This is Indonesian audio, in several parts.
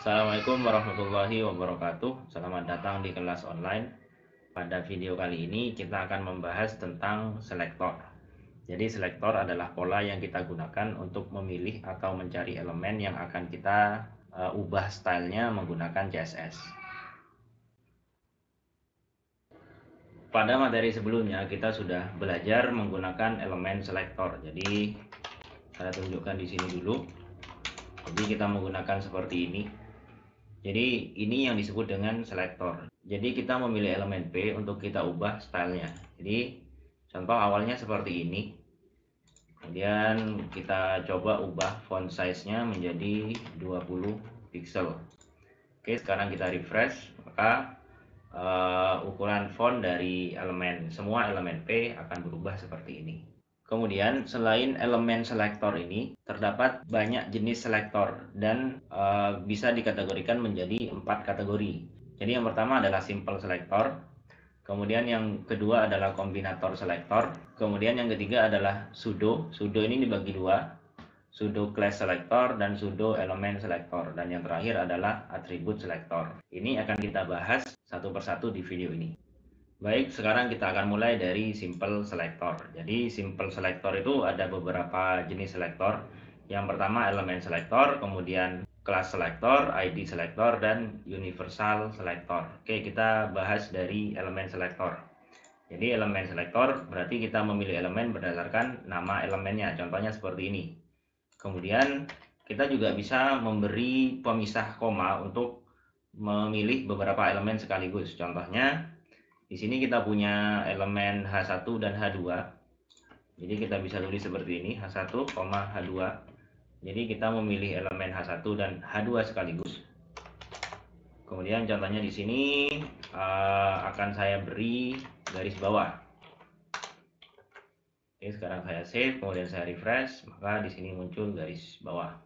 Assalamualaikum warahmatullahi wabarakatuh. Selamat datang di kelas online. Pada video kali ini kita akan membahas tentang selektor. Jadi selektor adalah pola yang kita gunakan untuk memilih atau mencari elemen yang akan kita ubah stylenya menggunakan CSS. Pada materi sebelumnya kita sudah belajar menggunakan elemen selektor. Jadi saya tunjukkan di sini dulu. Jadi kita menggunakan seperti ini. Jadi ini yang disebut dengan selektor. Jadi kita memilih elemen P untuk kita ubah stylenya. Jadi contoh awalnya seperti ini. Kemudian kita coba ubah font size-nya menjadi 20 pixel. Oke, sekarang kita refresh, maka ukuran font dari semua elemen P akan berubah seperti ini. Kemudian selain elemen selektor ini terdapat banyak jenis selektor dan bisa dikategorikan menjadi 4 kategori. Jadi yang pertama adalah simple selektor, kemudian yang kedua adalah kombinator selektor, kemudian yang ketiga adalah pseudo. Pseudo ini dibagi dua, pseudo class selektor dan pseudo element selektor, dan yang terakhir adalah atribut selektor. Ini akan kita bahas satu persatu di video ini. Baik, sekarang kita akan mulai dari simple selector. Jadi simple selector itu ada beberapa jenis selector. Yang pertama elemen selector, kemudian class selector, ID selector, dan universal selector. Oke, kita bahas dari elemen selector. Jadi elemen selector berarti kita memilih elemen berdasarkan nama elemennya. Contohnya seperti ini. Kemudian kita juga bisa memberi pemisah koma untuk memilih beberapa elemen sekaligus. Contohnya di sini kita punya elemen H1 dan H2. Jadi kita bisa tulis seperti ini, H1, H2. Jadi kita memilih elemen H1 dan H2 sekaligus. Kemudian contohnya di sini akan saya beri garis bawah. Oke, sekarang saya save, kemudian saya refresh, maka di sini muncul garis bawah.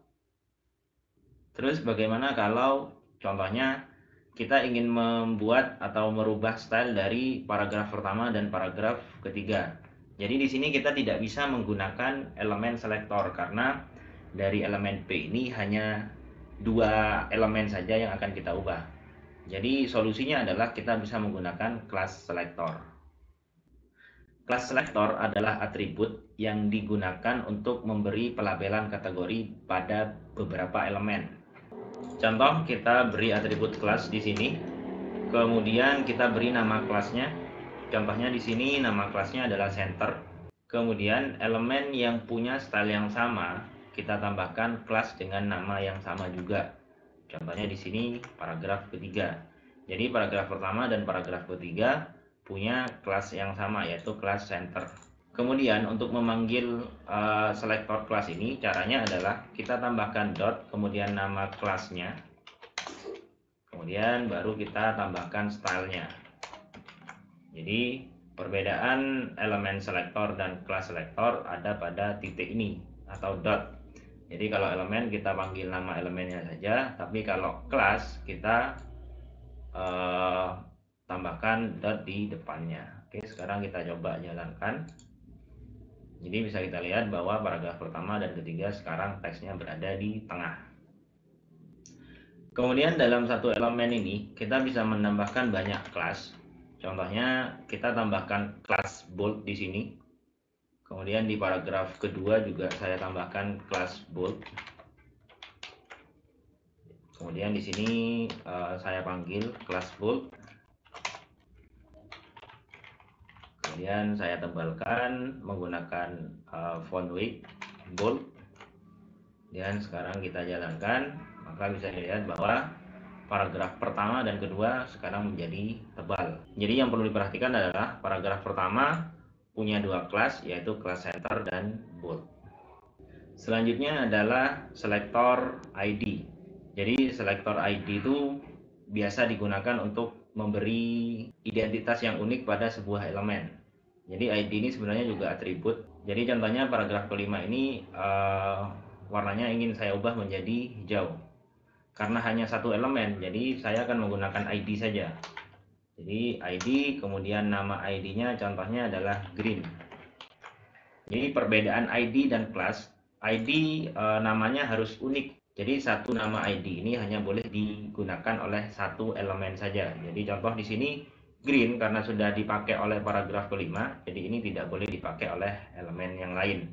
Terus bagaimana kalau contohnya kita ingin membuat atau merubah style dari paragraf pertama dan paragraf ketiga. Jadi di sini kita tidak bisa menggunakan elemen selektor karena dari elemen P ini hanya dua elemen saja yang akan kita ubah. Jadi solusinya adalah kita bisa menggunakan class selector. Class selector adalah atribut yang digunakan untuk memberi pelabelan kategori pada beberapa elemen. Contoh, kita beri atribut kelas di sini, kemudian kita beri nama kelasnya. Contohnya di sini nama kelasnya adalah center. Kemudian elemen yang punya style yang sama kita tambahkan kelas dengan nama yang sama juga. Contohnya di sini paragraf ketiga. Jadi paragraf pertama dan paragraf ketiga punya kelas yang sama, yaitu kelas center. Kemudian untuk memanggil selektor kelas ini caranya adalah kita tambahkan dot, kemudian nama kelasnya, kemudian baru kita tambahkan stylenya. Jadi perbedaan elemen selektor dan kelas selektor ada pada titik ini atau dot. Jadi kalau elemen kita panggil nama elemennya saja, tapi kalau kelas kita tambahkan dot di depannya. Oke, sekarang kita coba jalankan. Jadi bisa kita lihat bahwa paragraf pertama dan ketiga sekarang teksnya berada di tengah. Kemudian dalam satu elemen ini kita bisa menambahkan banyak kelas. Contohnya kita tambahkan kelas bold di sini. Kemudian di paragraf kedua juga saya tambahkan kelas bold. Kemudian di sini saya panggil kelas bold. Kemudian saya tebalkan menggunakan font weight bold. Dan sekarang kita jalankan, maka bisa dilihat bahwa paragraf pertama dan kedua sekarang menjadi tebal. Jadi yang perlu diperhatikan adalah paragraf pertama punya dua kelas, yaitu kelas center dan bold. Selanjutnya adalah selektor ID. Jadi selektor ID itu biasa digunakan untuk memberi identitas yang unik pada sebuah elemen. Jadi ID ini sebenarnya juga atribut. Jadi contohnya paragraf kelima ini warnanya ingin saya ubah menjadi hijau. Karena hanya satu elemen, jadi saya akan menggunakan ID saja. Jadi ID, kemudian nama ID-nya contohnya adalah green. Jadi perbedaan ID dan class, ID namanya harus unik. Jadi satu nama ID ini hanya boleh digunakan oleh satu elemen saja. Jadi contoh di sini green karena sudah dipakai oleh paragraf kelima, jadi ini tidak boleh dipakai oleh elemen yang lain.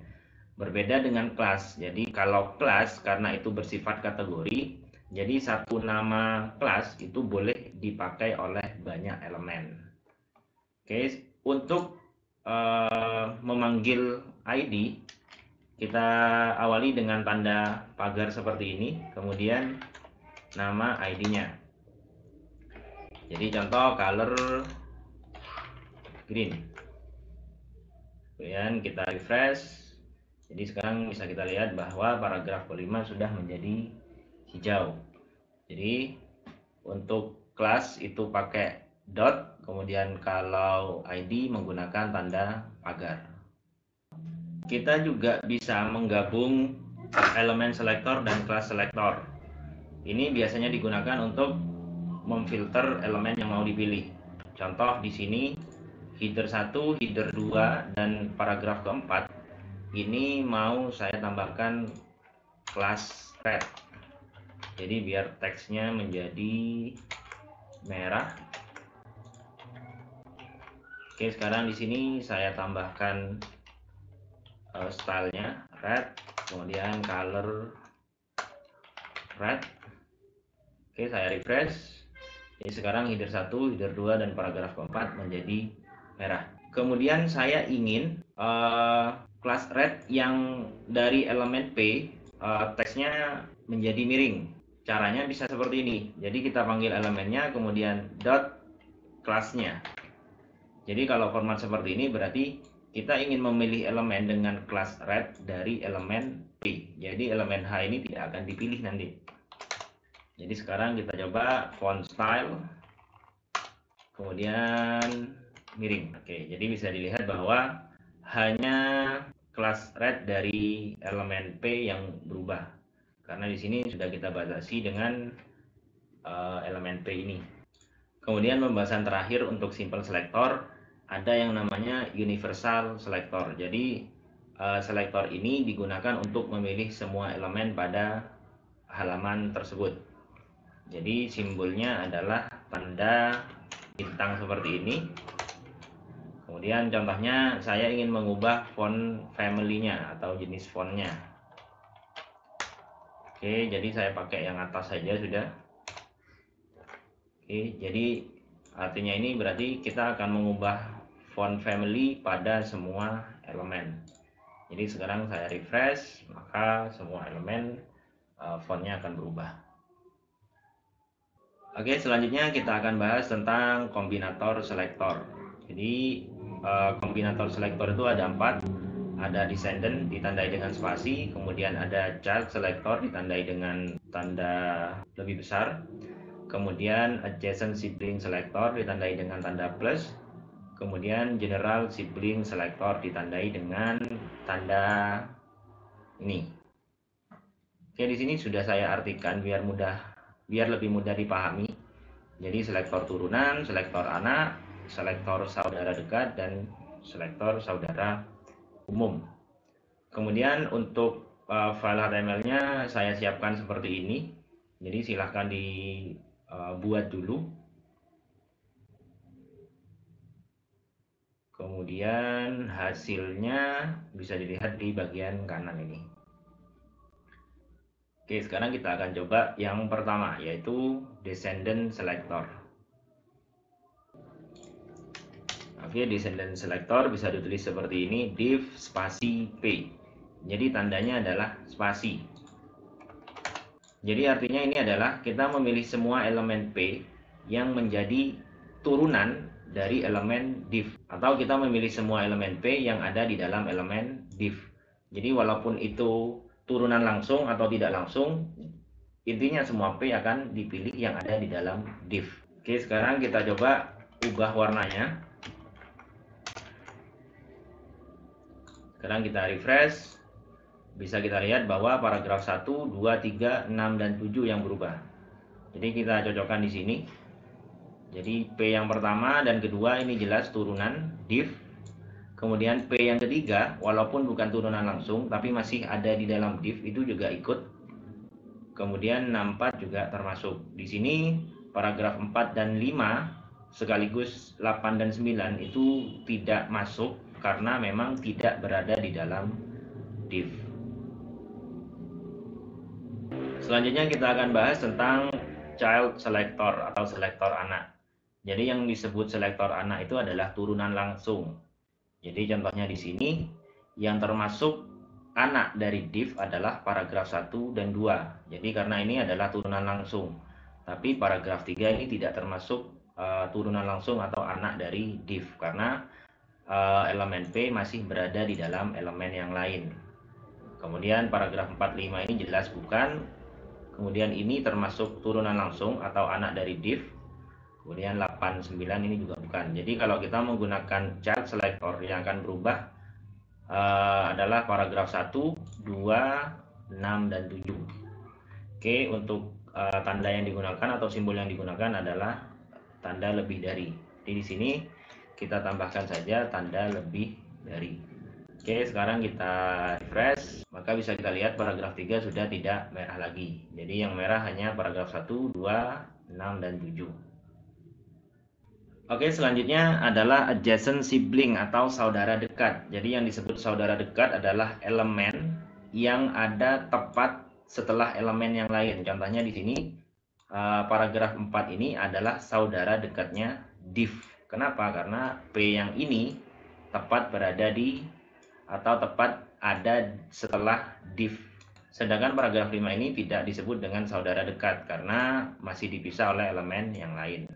Berbeda dengan kelas. Jadi kalau kelas karena itu bersifat kategori, jadi satu nama kelas itu boleh dipakai oleh banyak elemen. Oke, untuk memanggil ID kita awali dengan tanda pagar seperti ini, kemudian nama ID-nya. Jadi contoh color green. Kemudian kita refresh. Jadi sekarang bisa kita lihat bahwa paragraf kelima sudah menjadi hijau. Jadi untuk kelas itu pakai dot, kemudian kalau ID menggunakan tanda pagar. Kita juga bisa menggabung elemen selektor dan kelas selektor. Ini biasanya digunakan untuk memfilter elemen yang mau dipilih. Contoh di sini header 1, header 2 dan paragraf keempat ini mau saya tambahkan kelas red. Jadi biar teksnya menjadi merah. Oke, sekarang di sini saya tambahkan stylenya red, kemudian color red. Oke, saya refresh. Jadi sekarang header 1, header 2 dan paragraf keempat menjadi merah. Kemudian saya ingin kelas red yang dari elemen P teksnya menjadi miring. Caranya bisa seperti ini. Jadi kita panggil elemennya, kemudian dot kelasnya. Jadi kalau format seperti ini berarti kita ingin memilih elemen dengan kelas red dari elemen P. Jadi elemen H ini tidak akan dipilih nanti. Jadi sekarang kita coba font style, kemudian miring. Oke, jadi bisa dilihat bahwa hanya kelas red dari elemen P yang berubah. Karena di sini sudah kita batasi dengan elemen P ini. Kemudian pembahasan terakhir untuk simple selector, ada yang namanya universal selector. Jadi selector ini digunakan untuk memilih semua elemen pada halaman tersebut. Jadi simbolnya adalah tanda bintang seperti ini. Kemudian contohnya saya ingin mengubah font family-nya atau jenis fontnya. Oke, jadi saya pakai yang atas saja sudah. Oke, jadi artinya ini berarti kita akan mengubah font family pada semua elemen. Jadi sekarang saya refresh, maka semua elemen fontnya akan berubah. Oke, selanjutnya kita akan bahas tentang kombinator selektor. Jadi kombinator selektor itu ada 4. Ada descendant ditandai dengan spasi, kemudian ada child selector ditandai dengan tanda lebih besar, kemudian adjacent sibling selector ditandai dengan tanda plus, kemudian general sibling selector ditandai dengan tanda ini. Oke, di sini sudah saya artikan biar lebih mudah dipahami. Jadi selektor turunan, selektor anak, selektor saudara dekat, dan selektor saudara umum. Kemudian untuk file HTML-nya saya siapkan seperti ini. Jadi silahkan dibuat dulu. Kemudian hasilnya bisa dilihat di bagian kanan ini. Oke, sekarang kita akan coba yang pertama, yaitu descendant selector. Oke, descendant selector bisa ditulis seperti ini, div spasi P. Jadi tandanya adalah spasi. Jadi artinya ini adalah kita memilih semua elemen P yang menjadi turunan dari elemen div, atau kita memilih semua elemen P yang ada di dalam elemen div. Jadi walaupun itu turunan langsung atau tidak langsung, intinya semua P akan dipilih yang ada di dalam div. Oke, sekarang kita coba ubah warnanya. Sekarang kita refresh, bisa kita lihat bahwa paragraf 1, 2, 3, 6, dan 7 yang berubah. Jadi kita cocokkan di sini. Jadi P yang pertama dan kedua ini jelas turunan div. Kemudian P yang ketiga walaupun bukan turunan langsung tapi masih ada di dalam div, itu juga ikut. kemudian 64 juga termasuk. Di sini paragraf 4 dan 5 sekaligus 8 dan 9 itu tidak masuk karena memang tidak berada di dalam div. Selanjutnya kita akan bahas tentang child selector atau selektor anak. Jadi yang disebut selektor anak itu adalah turunan langsung. Jadi contohnya di sini yang termasuk anak dari div adalah paragraf 1 dan 2. Jadi karena ini adalah turunan langsung. Tapi paragraf 3 ini tidak termasuk turunan langsung atau anak dari div karena elemen P masih berada di dalam elemen yang lain. Kemudian paragraf 45 ini jelas bukan. Kemudian ini termasuk turunan langsung atau anak dari div. Kemudian 89 ini juga bukan. Jadi kalau kita menggunakan child selector yang akan berubah adalah paragraf 1, 2, 6, dan 7. Oke, untuk tanda yang digunakan atau simbol yang digunakan adalah tanda lebih dari. Jadi di sini kita tambahkan saja tanda lebih dari. Oke, sekarang kita refresh, maka bisa kita lihat paragraf 3 sudah tidak merah lagi. Jadi yang merah hanya paragraf 1, 2, 6, dan 7. Oke, selanjutnya adalah adjacent sibling atau saudara dekat. Jadi yang disebut saudara dekat adalah elemen yang ada tepat setelah elemen yang lain. Contohnya di sini paragraf 4 ini adalah saudara dekatnya div. Kenapa? Karena P yang ini tepat berada di atau tepat ada setelah div. Sedangkan paragraf 5 ini tidak disebut dengan saudara dekat karena masih dipisah oleh elemen yang lain.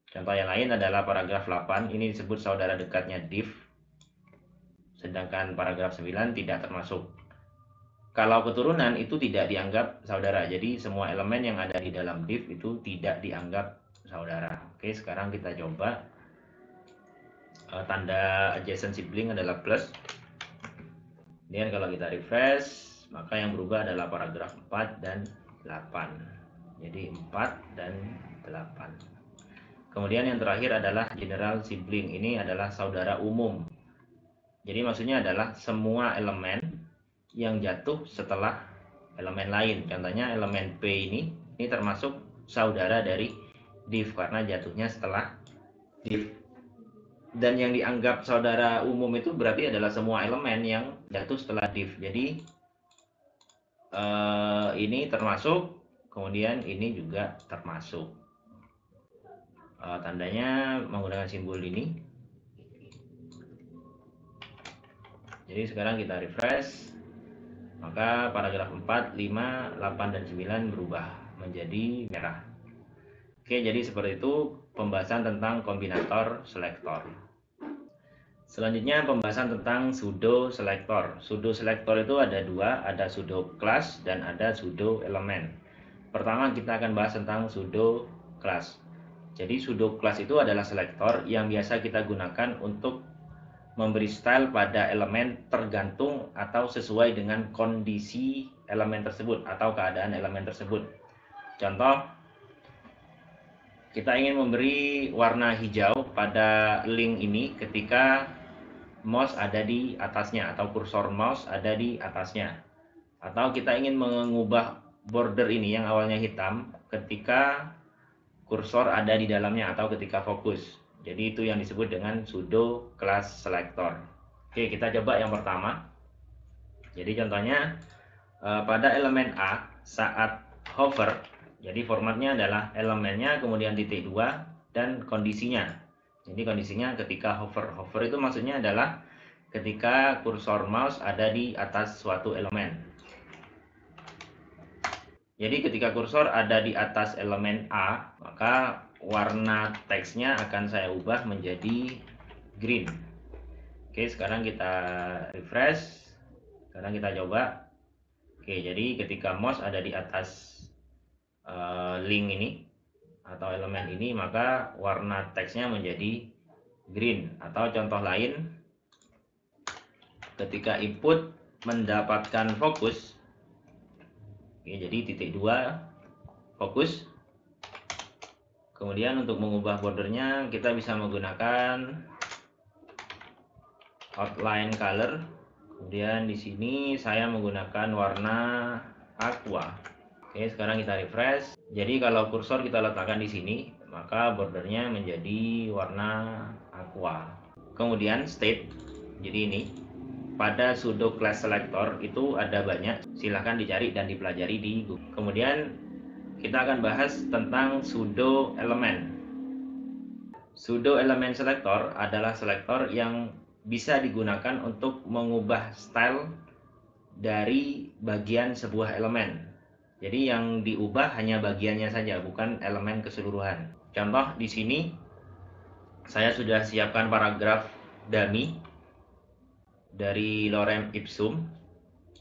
Contoh yang lain adalah paragraf 8, ini disebut saudara dekatnya div. Sedangkan paragraf 9 tidak termasuk. Kalau keturunan itu tidak dianggap saudara. Jadi semua elemen yang ada di dalam div itu tidak dianggap saudara. Oke, sekarang kita coba. Tanda adjacent sibling adalah plus. Kemudian kalau kita refresh, maka yang berubah adalah paragraf 4 dan 8. Jadi 4 dan 8. Kemudian yang terakhir adalah general sibling. Ini adalah saudara umum. Jadi maksudnya adalah semua elemen yang jatuh setelah elemen lain. Contohnya elemen P ini termasuk saudara dari div karena jatuhnya setelah div. Dan yang dianggap saudara umum itu berarti adalah semua elemen yang jatuh setelah div. Jadi ini termasuk, kemudian ini juga termasuk. Tandanya menggunakan simbol ini. Jadi sekarang kita refresh, maka paragraf 4, 5, 8, dan 9 berubah menjadi merah. Oke, jadi seperti itu pembahasan tentang kombinator selektor. Selanjutnya pembahasan tentang pseudo selektor. Pseudo selektor itu ada dua, ada pseudo class dan ada pseudo elemen. Pertama kita akan bahas tentang pseudo class. Jadi pseudo class itu adalah selektor yang biasa kita gunakan untuk memberi style pada elemen tergantung atau sesuai dengan kondisi elemen tersebut atau keadaan elemen tersebut. Contoh, kita ingin memberi warna hijau pada link ini ketika mouse ada di atasnya atau kursor mouse ada di atasnya. Atau kita ingin mengubah border ini yang awalnya hitam ketika kursor ada di dalamnya atau ketika fokus. Jadi itu yang disebut dengan pseudo class selector. Oke, kita coba yang pertama. Jadi contohnya pada elemen A saat hover, jadi formatnya adalah elemennya kemudian titik 2 dan kondisinya. Jadi kondisinya ketika hover. Hover itu maksudnya adalah ketika kursor mouse ada di atas suatu elemen. Jadi ketika kursor ada di atas elemen A, maka warna teksnya akan saya ubah menjadi green. Oke, sekarang kita refresh. Sekarang kita coba. Oke, jadi ketika mouse ada di atas link ini atau elemen ini, maka warna teksnya menjadi green. Atau contoh lain, ketika input mendapatkan fokus, oke, jadi titik 2 fokus. Kemudian untuk mengubah bordernya kita bisa menggunakan outline color. Kemudian di sini saya menggunakan warna aqua. Oke, Oke, sekarang kita refresh. Jadi kalau kursor kita letakkan di sini, maka bordernya menjadi warna aqua. Kemudian state, jadi ini pada pseudo class selector itu ada banyak, silahkan dicari dan dipelajari di Google. Kemudian kita akan bahas tentang pseudo element. Pseudo element selector adalah selektor yang bisa digunakan untuk mengubah style dari bagian sebuah elemen. Jadi yang diubah hanya bagiannya saja, bukan elemen keseluruhan. Contoh di sini saya sudah siapkan paragraf dummy dari Lorem Ipsum.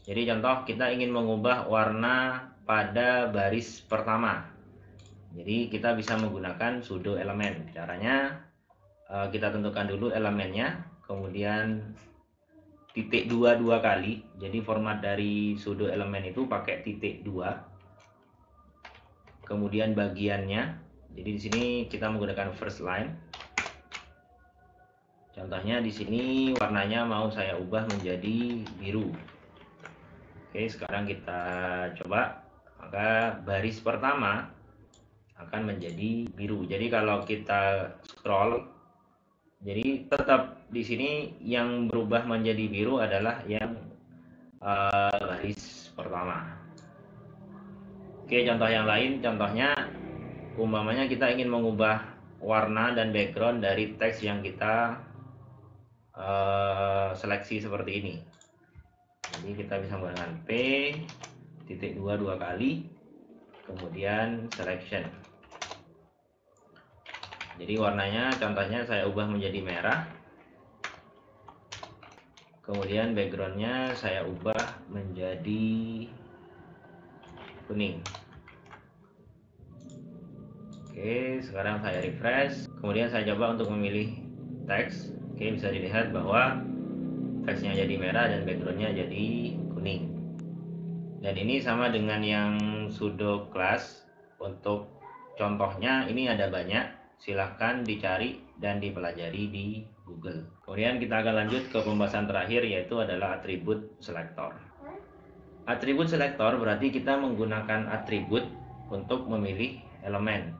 Jadi contoh kita ingin mengubah warna pada baris pertama. Jadi kita bisa menggunakan pseudo elemen. Caranya kita tentukan dulu elemennya, kemudian titik dua kali. Jadi format dari pseudo elemen itu pakai titik 2. Kemudian bagiannya. Jadi di sini kita menggunakan first line. Contohnya di sini warnanya mau saya ubah menjadi biru. Oke, sekarang kita coba. Maka baris pertama akan menjadi biru. Jadi kalau kita scroll, jadi tetap di sini yang berubah menjadi biru adalah yang baris pertama. Oke, contoh yang lain, contohnya umpamanya kita ingin mengubah warna dan background dari teks yang kita seleksi seperti ini. Jadi kita bisa menggunakan P.2 dua kali, kemudian selection. Jadi warnanya contohnya saya ubah menjadi merah, kemudian backgroundnya saya ubah menjadi kuning. Oke, sekarang saya refresh, kemudian saya coba untuk memilih teks. Oke, bisa dilihat bahwa teksnya jadi merah dan backgroundnya jadi kuning. Dan ini sama dengan yang pseudo class. Untuk contohnya ini ada banyak, silahkan dicari dan dipelajari di Google. Kemudian kita akan lanjut ke pembahasan terakhir, yaitu adalah atribut selector. Atribut selector berarti kita menggunakan atribut untuk memilih elemen.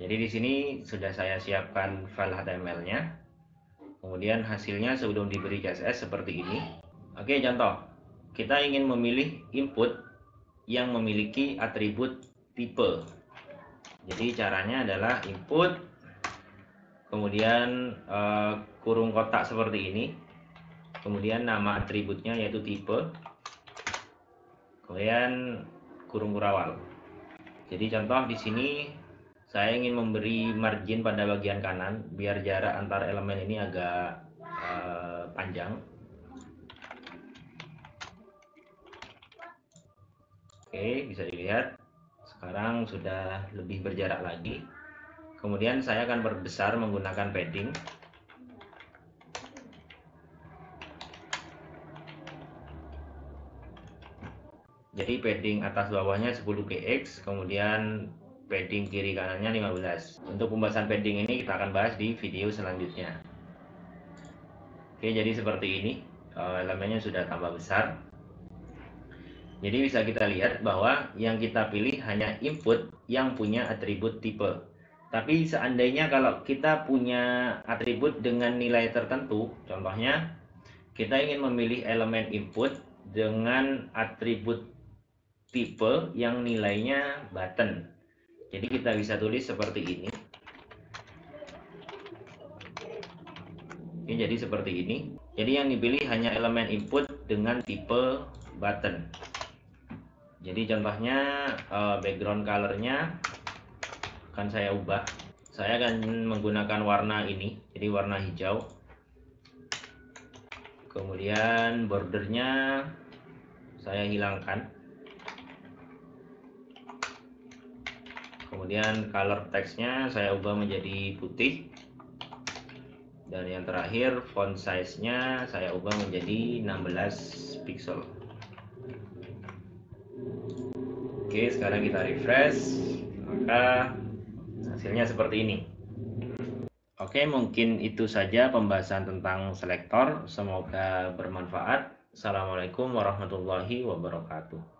Jadi di sini sudah saya siapkan file HTML-nya. Kemudian hasilnya sebelum diberi CSS seperti ini. Oke, contoh. Kita ingin memilih input yang memiliki atribut type. Jadi caranya adalah input, kemudian kurung kotak seperti ini. Kemudian nama atributnya yaitu type. Kemudian kurung kurawal. Jadi contoh di sini saya ingin memberi margin pada bagian kanan biar jarak antar elemen ini agak panjang. Oke, bisa dilihat sekarang sudah lebih berjarak lagi. Kemudian saya akan perbesar menggunakan padding. Jadi padding atas bawahnya 10 px, kemudian padding kiri kanannya 15. Untuk pembahasan padding ini kita akan bahas di video selanjutnya. Oke, jadi seperti ini, elemennya sudah tambah besar. Jadi bisa kita lihat bahwa yang kita pilih hanya input yang punya atribut type. Tapi seandainya kalau kita punya atribut dengan nilai tertentu, contohnya kita ingin memilih elemen input dengan atribut tipe yang nilainya button. Jadi kita bisa tulis seperti ini. Oke, jadi seperti ini. Jadi yang dipilih hanya elemen input dengan tipe button. Jadi contohnya background colornya akan saya ubah. Saya akan menggunakan warna ini, jadi warna hijau. Kemudian bordernya saya hilangkan. Kemudian color teksnya saya ubah menjadi putih. Dan yang terakhir font size-nya saya ubah menjadi 16 pixel. Oke, sekarang kita refresh, maka hasilnya seperti ini. Oke, mungkin itu saja pembahasan tentang selektor. Semoga bermanfaat. Assalamualaikum warahmatullahi wabarakatuh.